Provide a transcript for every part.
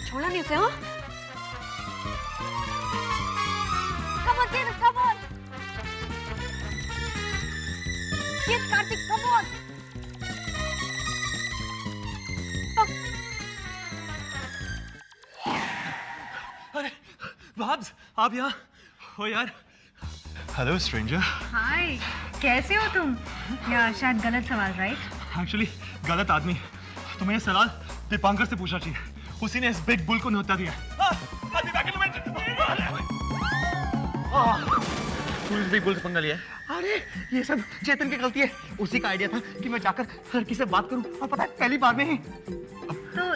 छोड़ा नहीं उसे, हाँ? Come on, Kevin, come on. Yes, Karthik, come on. अरे भाब्स, आप यहाँ हो यार? Hello stranger. हाय, कैसे हो तुम? या शायद गलत सवाल, राइट? एक्चुअली गलत आदमी। तुम्हें ये सवाल दीपांकर से पूछना चाहिए। उसी ने इस बिग बुल को न्योता दिया। तूने बिग बुल से पंगा लिया? अरे ये सब चेतन की गलती है। उसी का आइडिया था कि मैं जाकर लड़की से बात करूं, और पता है पहली बार में ही। तो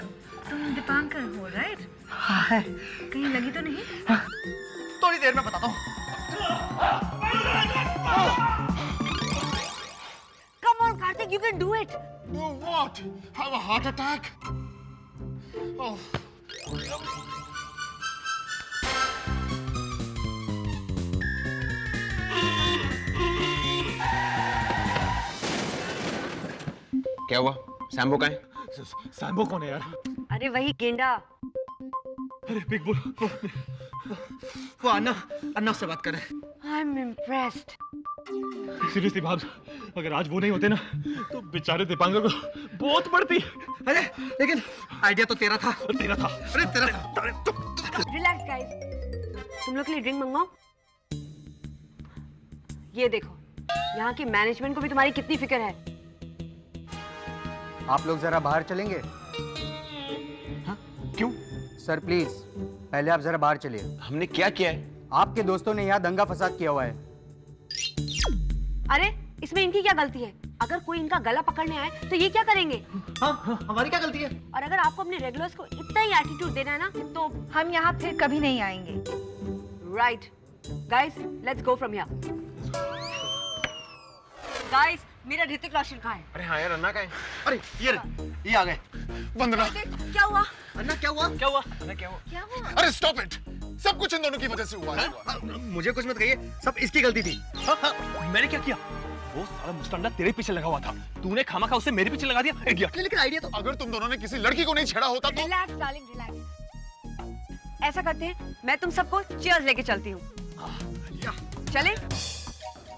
तुम दीपांकर हो, राइट? हाँ, कहीं लगी तो नहीं? थोड़ी देर में बताता हूँ। Come on, Karthik, you can do it. Do what? Have a heart attack? Oh. क्या हुआ? सैम्बो कहाँ है? सैम्बो कौन है यार? अरे वही गेंडा। अरे बिग बुल वो अन्ना से बात कर रहे हैं। I'm impressed. सीरियसली भाब्स, अगर आज वो नहीं होते ना तो बेचारे दीपांकर को बहुत बढ़ती। अरे लेकिन आइडिया तो तेरा था। तेरा था। अरे तेरा था। Relax, guys. तुम लोग के लिए ड्रिंक मंगवाओ? ये देखो, यहाँ की मैनेजमेंट को भी तुम्हारी कितनी फिक्र है। आप लोग जरा बाहर चलेंगे? हाँ? क्यों? सर प्लीज, पहले आप जरा बाहर चलिए। हमने क्या किया है? आपके दोस्तों ने यहाँ दंगा फसाद किया हुआ है। अरे इसमें इनकी क्या गलती है? अगर कोई इनका गला पकड़ने आए तो ये क्या करेंगे? हाँ, हमारी क्या गलती है? और अगर आपको अपने रेगुलर्स को इतना ही एटीट्यूड देना है ना तो हम यहाँ फिर कभी नहीं आएंगे। Right guys, let's go from here. Guys, मेरा ऋतिक रोशन कहाँ है? अरे हाँ यार, अन्ना कहाँ है? अरे ये आ गए। वंदना, क्या हुआ? अन्ना क्या हुआ? क्या हुआ? अन्ना क्या हुआ? क्या हुआ? अरे स्टॉप इट। सब कुछ इन दोनों की वजह से हुआ है। मुझे कुछ मत कहिए, सब इसकी गलती थी। मैंने क्या किया? वो सारा मुस्टंडा तेरे पीछे लगा हुआ था। तूने खामखा उसे मेरे पीछे लगा दिया। इडियट। लेकिन आइडिया तो अगर तुम दोनों ने किसी लड़की को नहीं छेड़ा होता तो। Relax darling, relax. ऐसा करते हैं, मैं तुम सबको चीयर्स लेके चलती हूँ। चले?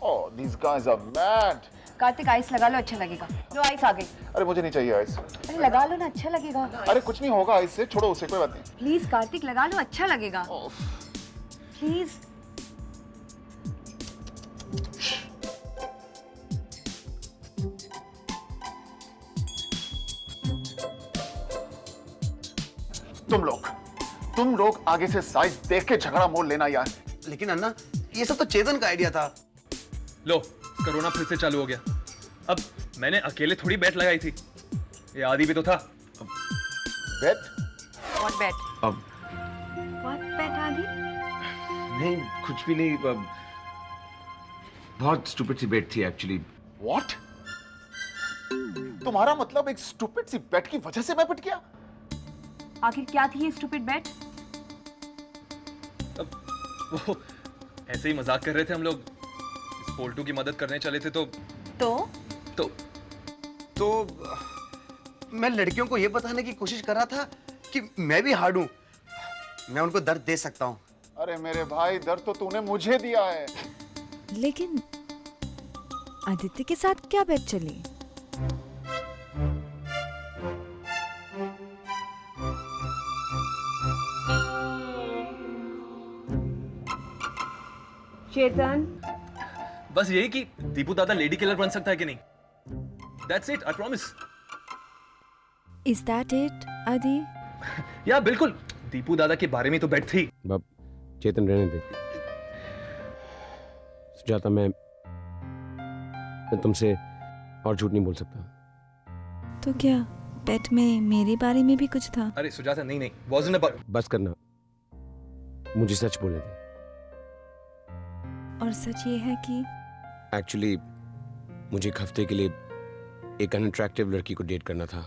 Oh, these guys are mad. Kartik, ice लगा लो, अच्छा लगेगा। लो आइस आ गई। अरे मुझे नहीं चाहिए आइस। अरे लगा लो ना, अच्छा लगेगा। अरे कुछ नहीं होगा आइस से, छोड़ो उसे, कोई बात नहीं। प्लीज कार्तिक, लगा लो, अच्छा लगेगा। प्लीज। तुम लोग आगे से साइज देख के झगड़ा मोड़ लेना यार। लेकिन अन्ना, ये सब तो चेतन का आइडिया था। लो, कोरोना फिर से चालू हो गया। अब मैंने अकेले थोड़ी बैट लगाई थी, ये आदि भी तो था। बेट? व्हाट बेट? अब व्हाट बेट आदि? नहीं, कुछ भी नहीं। बहुत स्टूपिड सी बेट थी एक्चुअली। What? तुम्हारा मतलब एक स्टूपिड सी बेट की वजह से मैं पिट गया? आखिर क्या थी ये स्टूपिड बेट? वो ऐसे ही मजाक कर रहे थे हम लोग। इस पोल्टू की मदद करने चले थे तो मैं लड़कियों को ये बताने की कोशिश कर रहा था कि मैं भी हार्ड हूं, मैं उनको दर्द दे सकता हूं। अरे मेरे भाई, दर्द तो तूने मुझे दिया है। लेकिन आदित्य के साथ क्या बेट चली? चेतन, बस यही कि दीपू दादा लेडी किलर बन सकता है कि नहीं। That's it, I promise. Is that it, आदि? या बिल्कुल, दीपू दादा के बारे में तो बेट थी। बाप, चेतन रहने दे। सुजाता, मैं तुमसे और झूठ नहीं बोल सकता। तो क्या बेट में मेरे बारे में भी कुछ था? अरे सुजाता, नहीं नहीं, wasn't about। बस करना, मुझे सच बोलने दे। और सच ये है कि एक्चुअली मुझे एक हफ्ते के लिए एक अनअट्रैक्टिव लड़की को डेट करना था।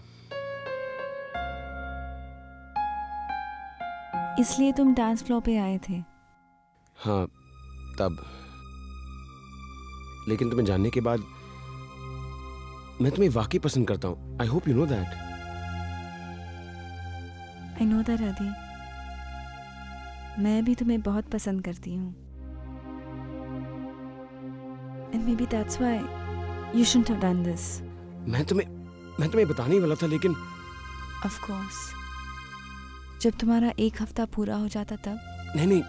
इसलिए तुम डांस फ्लोर पे आए थे? हाँ, तब। लेकिन तुम्हें जानने के बाद मैं तुम्हें वाकई पसंद करता हूँ. I hope you know that. I know that आदि. मैं भी तुम्हें बहुत पसंद करती हूँ. And maybe that's why you shouldn't have done this. मैं तुम्हें बताने ही वाला था, लेकिन Of course. जब तुम्हारा एक हफ्ता पूरा हो जाता तब. नहीं,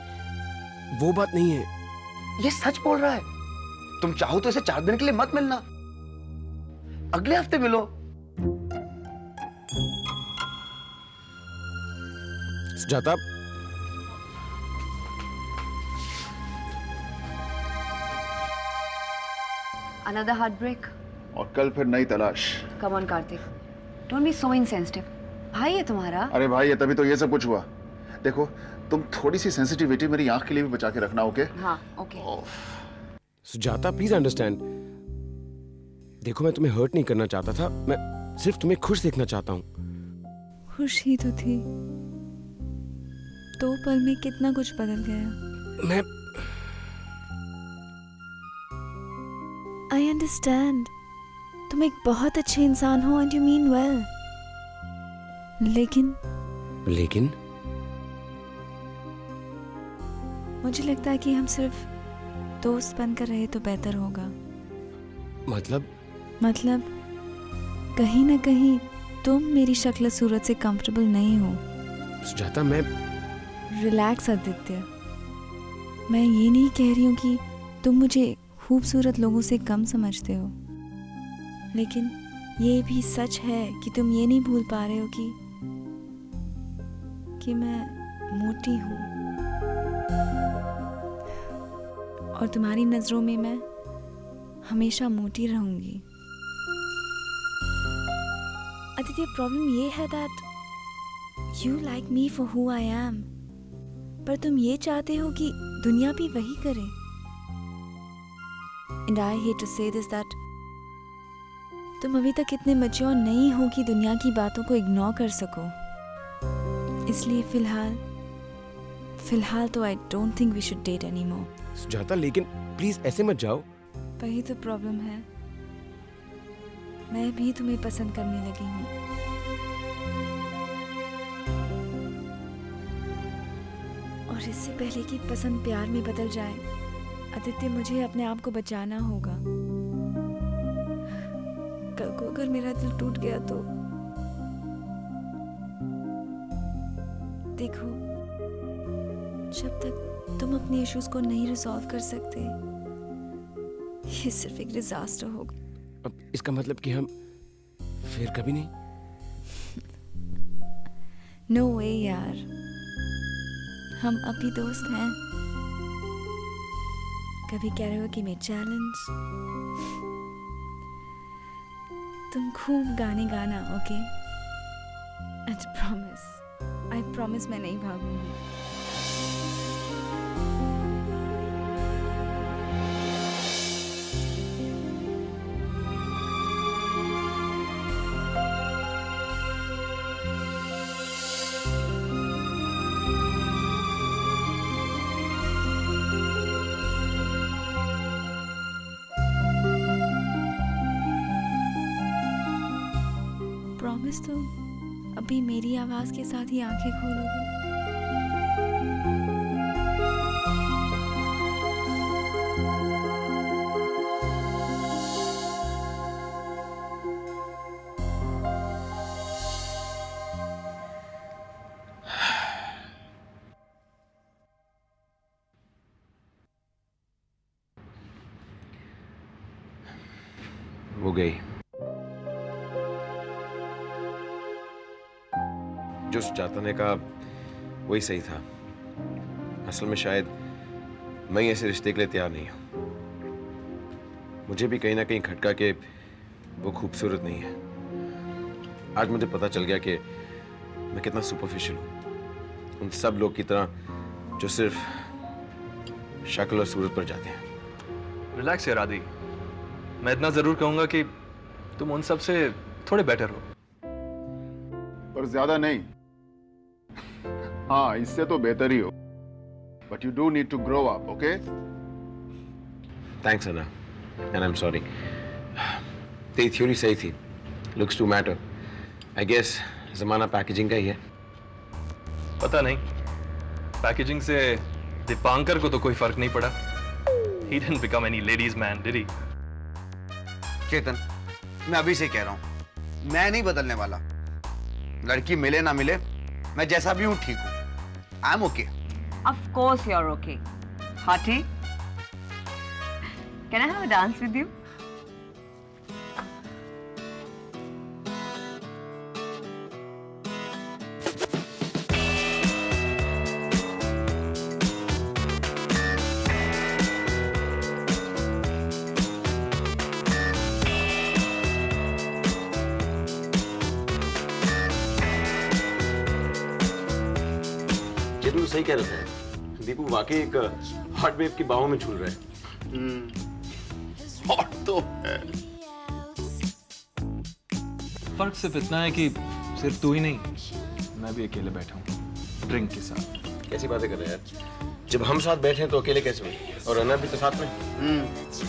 वो बात नहीं है. ये सच बोल रहा है. तुम चाहो तो इसे 4 दिन के लिए मत मिलना, अगले हफ्ते मिलो. Sujata, Another heartbreak. और कल फिर नई तलाश. Come on, Karthik. Don't be so insensitive. भाई है तुम्हारा. अरे भाई ये तभी तो ये सब कुछ हुआ. देखो तुम थोड़ी सी सेंसिटिविटी मेरी आंख के लिए भी बचा के रखना. ओके? हाँ, okay. Sujata please understand. देखो मैं तुम्हें हर्ट नहीं करना चाहता था, मैं सिर्फ तुम्हें खुश देखना चाहता हूँ. खुश ही तो थी. 2 पल में कितना कुछ बदल गया. मैं आई अंडरस्टैंड. तुम एक बहुत अच्छे इंसान हो एंड यू मीन वेल. लेकिन मुझे लगता है कि हम सिर्फ दोस्त बनकर रहे तो बेहतर होगा. मतलब कहीं ना कहीं तुम मेरी शक्ल सूरत से कंफर्टेबल नहीं हो. सुजाता, मैं रिलैक्स आदित्य. मैं ये नहीं कह रही हूँ कि तुम मुझे खूबसूरत लोगों से कम समझते हो, लेकिन ये भी सच है कि तुम ये नहीं भूल पा रहे हो कि मैं मोटी हूँ और तुम्हारी नजरों में मैं हमेशा मोटी रहूंगी. आदित्य, प्रॉब्लम ये है that you like me for who I am, पर तुम ये चाहते हो कि दुनिया भी वही करे. एंड आई हेट टू से दिस दैट तुम अभी तक इतने मैच्योर नहीं हो कि दुनिया की बातों को इग्नोर कर सको. इसलिए फिलहाल तो I don't think we should date anymore. Sujata, लेकिन प्लीज ऐसे मत जाओ. वही तो प्रॉब्लम है. मैं भी तुम्हें पसंद करने लगी हूँ. और इससे पहले कि पसंद प्यार में बदल जाए, आदित्य, मुझे अपने आप को बचाना होगा. कल को अगर मेरा दिल टूट गया तो देखो, जब तक तुम अपने इश्यूज को नहीं रिजॉल्व कर सकते, ये सिर्फ एक डिजास्टर होगा. अब इसका मतलब कि हम फिर कभी नहीं. नो वे यार, हम अभी दोस्त हैं. कभी कैरोके में चैलेंज. तुम खूब गाने गाना, ओके? एंड आई प्रॉमिस मैं नहीं भागूंगी. प्रॉमिस तो अभी मेरी आवाज के साथ ही आंखें खोलोगे. वो गई. जो सुजाता ने कहा वही सही था. असल में शायद मैं ऐसे रिश्ते के लिए तैयार नहीं हूं. मुझे भी कहीं ना कहीं खटका के वो खूबसूरत नहीं है. आज मुझे पता चल गया कि मैं कितना सुपरफिशियल हूं, उन सब लोग की तरह जो सिर्फ शक्ल और सूरत पर जाते हैं. रिलैक्स यार आदि. मैं इतना जरूर कहूंगा कि तुम उन सब से थोड़े बेटर हो. पर ज्यादा नहीं. हाँ, इससे तो बेहतर ही हो. But you do need to grow up. Okay? Thanks Ana, and I am sorry. तेरी थ्योरी सही थी, looks to matter. I guess जमाना पैकेजिंग का ही है। पता नहीं, पैकेजिंग से दीपांकर को तो कोई फर्क नहीं पड़ा। He didn't become any ladies man, did he? चेतन, मैं अभी से कह रहा हूं, मैं नहीं बदलने वाला। लड़की मिले ना मिले, मैं जैसा भी हूं ठीक हूं। I am okay. Of course you're okay. Hati, can I have a dance with you? चेतन सही कह रहा था, दीपू वाकई एक हॉट वेव की बाहों में झूल रहा है। और तो है। फर्क सिर्फ इतना है कि सिर्फ तू ही नहीं, मैं भी अकेले बैठा हूँ ड्रिंक के साथ। कैसी बातें कर रहे हैं यार, जब हम साथ बैठे हैं तो अकेले कैसे हुए? और रनर भी तो साथ में।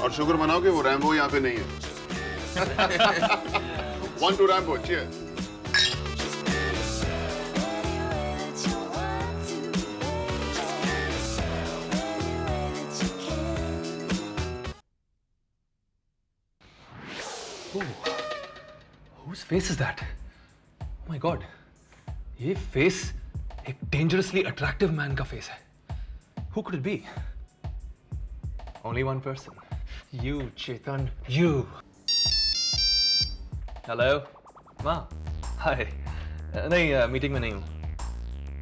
और शुक्र मनाओ कि वो रैम्बो यहाँ पे नहीं है। 1 to Rambo, cheers. Whose face is that? Oh my God, ये face एक dangerously attractive man का face है। Who could it be? Only one person. You, Chetan, you. Hello, माँ। Hi. नहीं, मीटिंग में नहीं हूँ।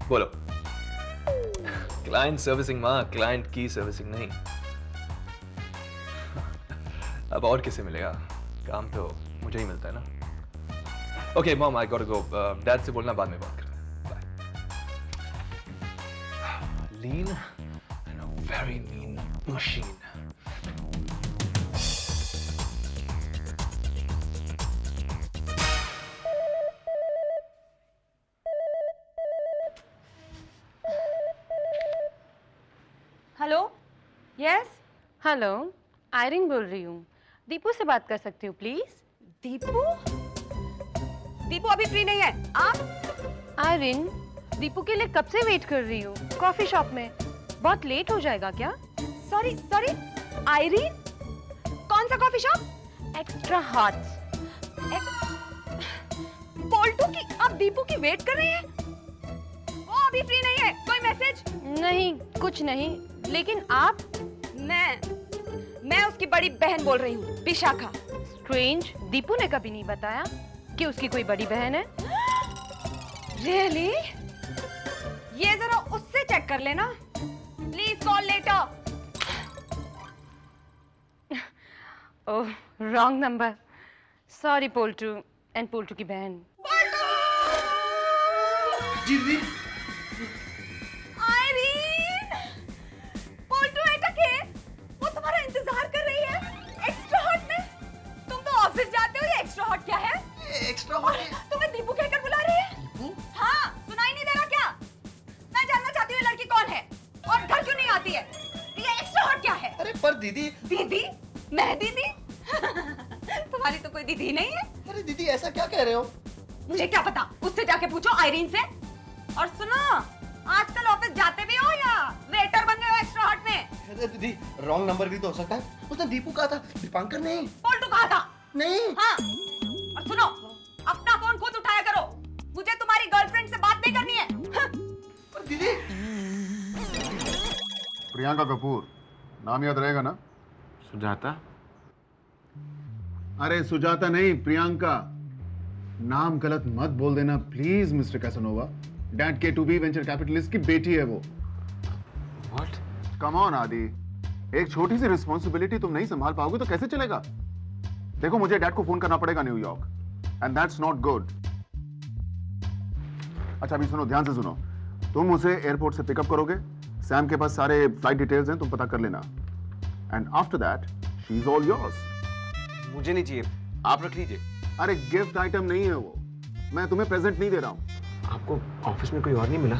बोलो। Client servicing माँ, client की servicing नहीं। अब और किसे मिलेगा? काम तो मुझे ही मिलता है ना। Okay, Mom, I gotta go. Dad से बोलना बाद में बात करें। Bye. Lean and a very mean machine. Hello, yes. Hello, Irene बोल रही हूँ। दीपू से बात कर सकती हूँ प्लीज? दीपू? दीपू अभी फ्री नहीं है। आप? आयरिन, दीपू के लिए कब से वेट कर रही हूँ कॉफी शॉप में। बहुत लेट हो जाएगा क्या? Sorry sorry, Irene? कौन सा coffee shop? Extra hot. Poltu की आप दीपू की वेट कर रही हैं? वो अभी फ्री नहीं है। कोई मैसेज? नहीं, कुछ नहीं। लेकिन आप? मैं उसकी बड़ी बहन बोल रही हूँ, विशाखा। स्ट्रेंज, दीपू ने कभी नहीं बताया कि उसकी कोई बड़ी बहन है। रियली? ये जरा उससे चेक कर लेना। Please call letter. Oh, wrong number. Sorry Poltu and Poltu की बहन। जी आयरीन! पोल्टू एटा के, वो तुम्हारा इंतजार कर रही है एक्स्ट्रा हॉट में। तुम तो ऑफिस जाते हो, ये एक्स्ट्रा हॉट क्या है? एक्स्ट्रा और तुम्हें दीपू कहकर बुला रही है? हाँ, सुनाई नहीं दे रहा क्या? मैं जानना चाहती हूँ ये लड़की कौन है और घर क्यों नहीं आती है? ये एक्स्ट्रा हॉट क्या है? अरे पर दीदी। दीदी? मैं दीदी? तुम्हारी तो कोई दीदी नहीं है। अरे दीदी ऐसा क्या कह रहे हो? मुझे क्या पता, उससे जाके पूछो आयरीन से। और सुनो, आजकल ऑफिस जाते भी हो या वेटर बन गए हो एक्स्ट्रा हॉट में? अरे दीदी, रॉन्ग नंबर भी तो हो सकता है। उसने दीपू कहा था, दीपांकर नहीं। पोल्टू कहा था? नहीं। हाँ, और सुनो, अपना फोन खुद उठाया करो। मुझे तुम्हारी गर्लफ्रेंड से बात नहीं करनी है। हाँ। पर दीदी। प्रियंका कपूर, नाम याद रहेगा ना? सुजाता? अरे सुजाता नहीं, प्रियंका। नाम गलत मत बोल देना प्लीज मिस्टर कैसनोवा। डैड के टू बी वेंचर कैपिटलिस्ट की बेटी है वो। What? कम ऑन आदि, एक छोटी सी रिस्पॉन्सिबिलिटी तुम नहीं संभाल पाओगे तो कैसे चलेगा? देखो मुझे डैड को फोन करना पड़ेगा New York and that's not good. अच्छा अभी सुनो, ध्यान से सुनो। तुम उसे एयरपोर्ट से पिकअप करोगे, सैम के पास सारे फ्लाइट डिटेल्स हैं, तुम पता कर लेना। And after that she is all yours. मुझे नहीं चाहिए, आप रख लीजिए। अरे गिफ्ट आइटम नहीं है वो, मैं तुम्हें प्रेजेंट नहीं दे रहा हूं। आपको ऑफिस में कोई और नहीं मिला?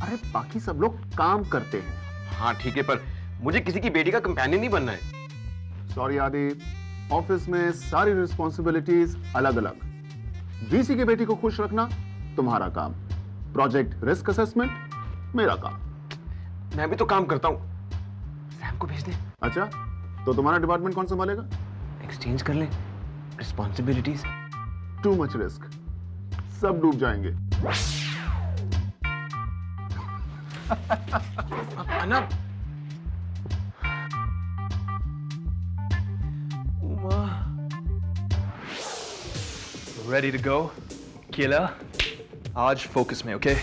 अरे बाकी सब लोग काम करते हैं। हाँ ठीक है, पर मुझे किसी की बेटी का कंपेनियन नहीं बनना है। सॉरी आदि, ऑफिस में सारी रिस्पॉन्सिबिलिटीज अलग अलग। वीसी की बेटी को खुश रखना तुम्हारा काम, प्रोजेक्ट रिस्क असेसमेंट मेरा काम। मैं भी तो काम करता हूँ, सैम को भेज दे। अच्छा, तो तुम्हारा डिपार्टमेंट कौन संभालेगा? एक्सचेंज कर ले रिस्पॉन्सिबिलिटीज। टू मच रिस्क, सब डूब जाएंगे। अनब, ready to go, killer. आज फोकस में, ओके?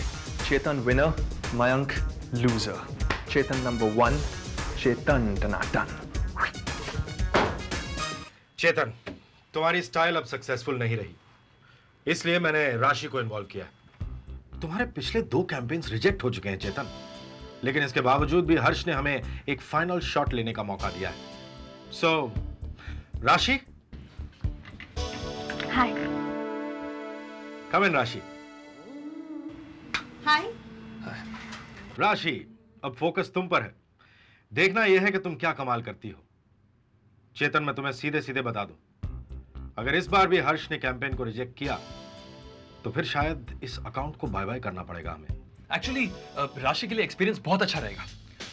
चेतन विनर, मयंक लूजर। चेतन नंबर 1, चेतन टनाटन। चेतन, तुम्हारी स्टाइल अब सक्सेसफुल नहीं रही, इसलिए मैंने राशि को इन्वॉल्व किया। तुम्हारे पिछले 2 कैंपेन्स रिजेक्ट हो चुके हैं चेतन, लेकिन इसके बावजूद भी हर्ष ने हमें एक फाइनल शॉट लेने का मौका दिया है। सो राशि, हाय। कम इन राशि। हाय। राशि, अब फोकस तुम पर है। देखना यह है कि तुम क्या कमाल करती हो। चेतन, मैं तुम्हें सीधे सीधे बता दूं, अगर इस बार भी हर्ष ने कैंपेन को रिजेक्ट किया तो फिर शायद इस अकाउंट को बाय बाय करना पड़ेगा हमें। एक्चुअली राशि के लिए एक्सपीरियंस बहुत अच्छा रहेगा।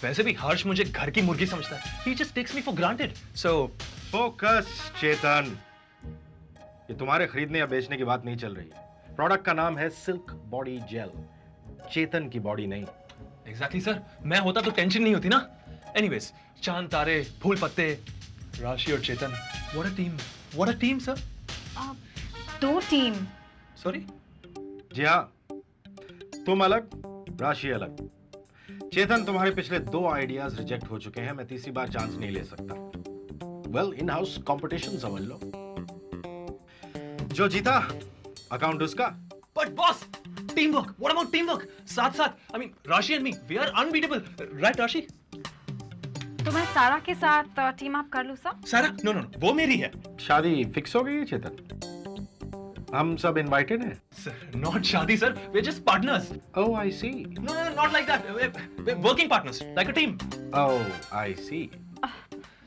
वैसे भी हर्ष मुझे घर की मुर्गी समझता है। He just takes me for granted. So focus Chetan, ये तुम्हारे खरीदने या बेचने की बात नहीं चल रही है। प्रोडक्ट का नाम है सिल्क बॉडी जेल, चेतन की बॉडी नहीं। एग्जैक्टली सर, मैं होता तो टेंशन नहीं होती ना। एनीवेज, चांद तारे फूल पत्ते, राशि और Chetan, what a team, what a team sir. 2 team. Sorry. जी हाँ, तुम अलग, राशि अलग। चेतन, तुम्हारे पिछले 2 आइडियाज रिजेक्ट हो चुके हैं, मैं तीसरी बार चांस नहीं ले सकता। वेल, इन हाउस कंपटीशन समझ लो। जो जीता अकाउंट उसका। But boss, team work, what about team work? साथ साथ, I mean Rashi and me, we are unbeatable, right Rashi? तो मैं सारा के साथ टीम अप कर लूं सर? सारा? नो नो, वो मेरी है। शादी फिक्स हो गई है चेतन? हम सब इनवाइटेड हैं। सर, नॉट शादी sir, we are just partners. Oh I see. No no, not like that, we are working partners, like a team. Oh I see.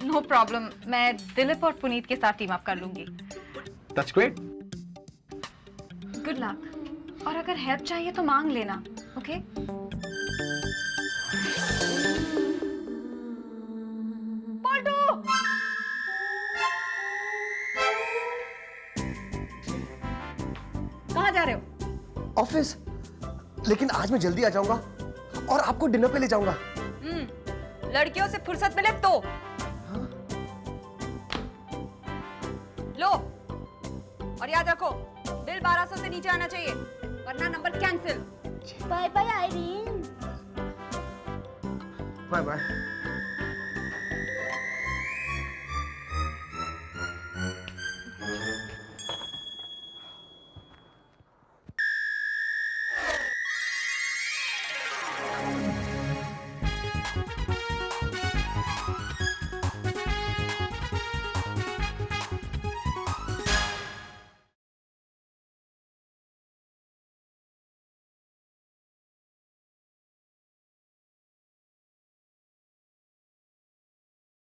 No problem, मैं दिलीप और पुनीत के साथ टीम अप कर लूंगी। That's great. Good luck. और अगर help चाहिए तो मांग लेना, ओके? पलटू! कहाँ जा रहे हो? ऑफिस, लेकिन आज मैं जल्दी आ जाऊंगा और आपको डिनर पे ले जाऊंगा। लड़कियों से फुर्सत मिले तो। लो, और याद रखो, बिल 1200 से नीचे आना चाहिए, वरना number cancel. Bye bye Irene. Bye bye.